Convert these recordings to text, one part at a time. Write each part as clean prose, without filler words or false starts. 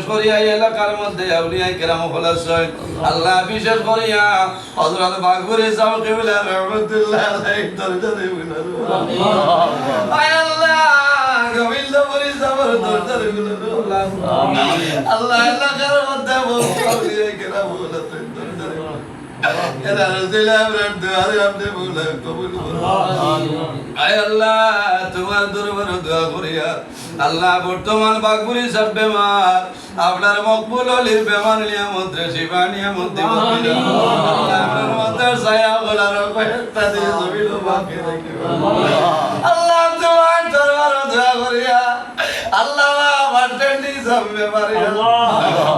করিয়া এই এলাকার মধ্যে আউলিয়া কেরাম ফলাচ্ছেন আল্লাহ বিশেষ করিয়া হযরত বাগপুরি সাহেব কিবলা রহমাতুল্লাহ আলাইহি দরজারে বুলার আয় আল্লাহ গোবিন্দপুরি সাহেব দরজারে বুলার আল্লাহ এলাকার মধ্যে আউলিয়া কেরাম ফলাচ্ছেন দরজারে এরা রসুল্লাহ আপনার দুয়ারে আপনি বলে কবুল করুন আয় আল্লাহ তোমার দরবারে দোয়া করিয়া আল্লাহ বর্তমান বাগপুরি সব বেমার আপনার মকবুল অলির বেমার নিয়ামত শিফা নিয়ামত আল্লাহ আপনার মাথার ছায়া গোলার কয়েকটা দিয়ে জমিল বাকি রাখিবা আল্লাহ তোমার দরবারে দোয়া করিয়া আল্লাহ আমার টেন্ডি সব বেমারে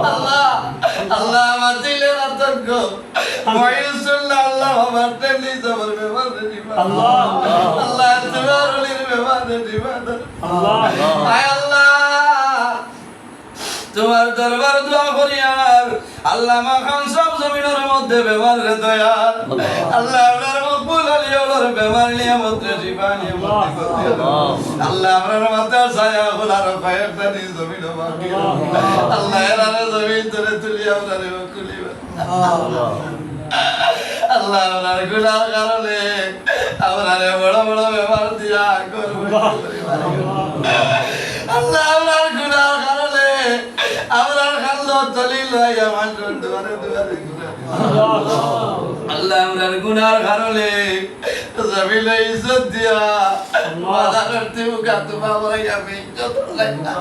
আল্লাহ আল্লাহ আমার দিলের আতঙ্ক ময়ূসুল্লাহ আল্লাহ আমার টেন্ডি সব বেমারে দিবা আল্লাহ আল্লাহ তোমার অলির বেমারে দিবা আল্লাহ আয় আল্লাহ তোমার দরবার দোয়া করিয়া আল্লাহ মাখান সব জমিনের মধ্যে বেমার রে দয়াল আল্লাহ আপনার মকবুল আলী ওর বেমার নিয়ামত রে শিফা নিয়ামত আল্লাহ আপনার মাথার ছায়া গোলার কয়েকটা দিন জমিন বাকি আল্লাহ এরারে জমিন ধরে তুলি আপনারে কুলিবা আল্লাহ আপনার গুনার কারণে আপনারে বড় বড় বেমার দিয়া করবে আল্লাহ আপনার গুনার কারণে আপনার খাল্লো তলি লইয়া মানুষ দুয়ারে দুয়ারে আল্লাহ আপনার গুনার কারণে জমিলে ইজ্জত দিয়া বাজারের তিমুকা তোমা বলাইয়া ইজ্জত লাইনা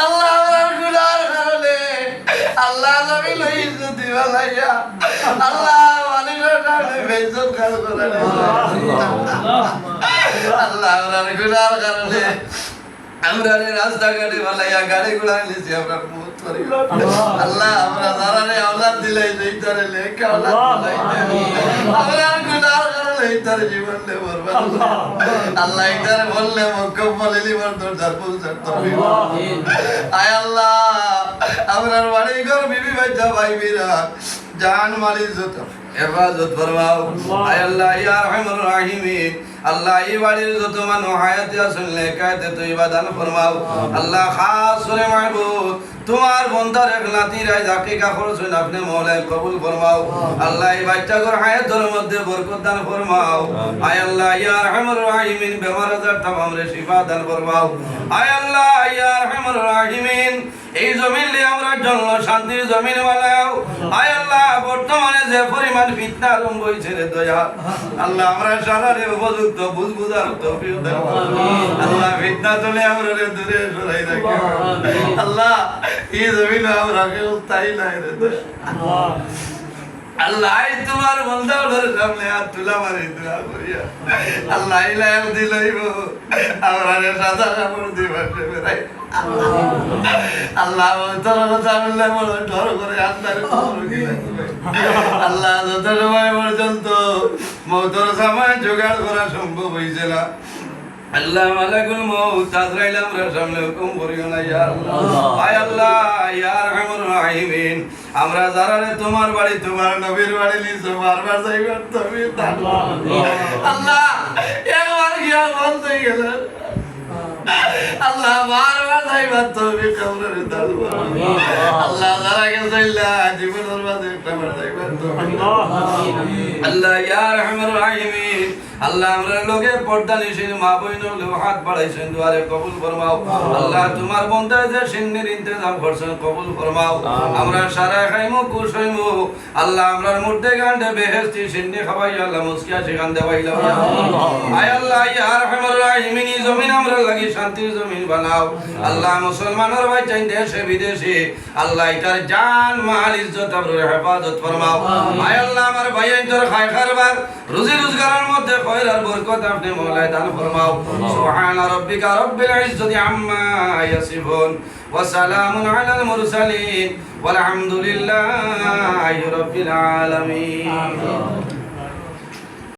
আল্লাহ আপনার গুনার কারণে আল্লাহ জমিলে ইজ্জত দিবা লাইয়া আল্লাহ মানুষের কারণে বেইজ্জত কাজ করে আল্লাহ আপনার গুনার কারণে আমরা রাস্তাঘাটে বালাইয়া গাড়ি ঘোড়া নিয়েছি আমরা মুখ করি আল্লাহ আমরা যারারে আওলাদ দিলাই এইটারে লেখা আওলাদ আমরা গুনার কারণে এইটারে জীবন দে বরবাদ আল্লাহ এইটারে বললে মুকম্মল ইলিমার দরজার পৌঁছার তৌফিক আয় আল্লাহ আমরার বাড়ি ঘর বিবি বাচ্চা ভাই বিরা জান মালি যত হেফাজত ফরমাও আয় আল্লাহ ইয়া আরহামুর রাহিমিন আল্লাহ এই বাড়ির যত মানুষ হায়াতে আছেন লেখাতে তৈবা দান ফরমাও আল্লাহ খাস করে মাহবুব তোমার বন্দার এক নাতি রায় যাকে করছেন আপনি মওলাই কবুল ফরমাও আল্লাহ এই বাচ্চাগুলোর হায়াতের মধ্যে বরকত দান ফরমাও আয় আল্লাহ ইয়া আরহামুর রাহিমিন বেমার আজার তামাম রে শিফা দান ফরমাও আয় আল্লাহ ইয়া আরহামুর রাহিমিন এই জমিনে আমরা জন্য শান্তির জমিন বানাও আয় আল্লাহ বর্তমানে যে পরিমাণ ফিতনা আরম্ভ হইছে রে দয়া আল্লাহ আমরা সারারে উপযুক্ত বুঝবুঝার তৌফিক দান আল্লাহ ফিতনা তুলে আমরা রে দূরে সরাই রাখো আল্লাহ এই জমিনে আমরা কেউ তাই নাই রে দয়া আল্লাহ তোমার বন্দাদের সামনে হাত তুলা মারি দোয়া করিয়া আল্লাহ ইলাহ দিলাইব আমারে সাদা কাপড় দিবা বেরাই আল্লাহ তোর কথা বললে বড় ডর করে আন্দার আল্লাহ যত সময় পর্যন্ত মৌতর সময় জোগাড় করা সম্ভব হয়েছে না আল্লাহ মালাকুল মউত আজরাইল আমরা সামনে হুকুম করিও না ইয়া আল্লাহ আয় আল্লাহ ইয়া আরহামুর রাহিমিন আমরা যারারে তোমার বাড়ি তোমার নবীর বাড়ি নিছো বারবার যাইবার তুমি আল্লাহ একবার গিয়া বলতে গেল আল্লাহ বারবার যাইবার তুমি কবরের দাল আল্লাহ যারা গেছইলা জীবনের মাঝে একটা বার যাইবার তুমি আল্লাহ ইয়া আরহামুর রাহিমিন আল্লাহ আমরা লোকে পর্দা নিশিন মা বইন হাত বাড়াইছেন দুয়ারে কবুল ফরমাও আল্লাহ তোমার বন্দায় যে সিন্নির ইন্তজাম করছেন কবুল ফরমাও আমরা সারা খাইমু খুশ হইমু আল্লাহ আমরার মধ্যে গান্ডে বেহেশতি সিন্নি খাওয়াই আল্লাহ মুসকিয়া সেখান দেওয়াইলাম আয় আল্লাহ ইয়া আরহামুর রাহিমিন এই জমিন আমরা লাগি শান্তির জমিন বানাও আল্লাহ মুসলমানের ভাই চাই দেশে বিদেশে আল্লাহ এটার জান মাল ইজ্জত আবরুর হেফাজত ফরমাও আয় আল্লাহ আমার ভাই তোর খায় খারবার রুজি রোজগারের মধ্যে خير البركات আপনি মওলাই দান ফরমাও সুবহান রাব্বিকা রাব্বিল ইজ্জতি আম্মা ইয়াসিফুন ওয়া সালামুন আলাল মুরসালিন ওয়াল হামদুলিল্লাহি রাব্বিল আলামিন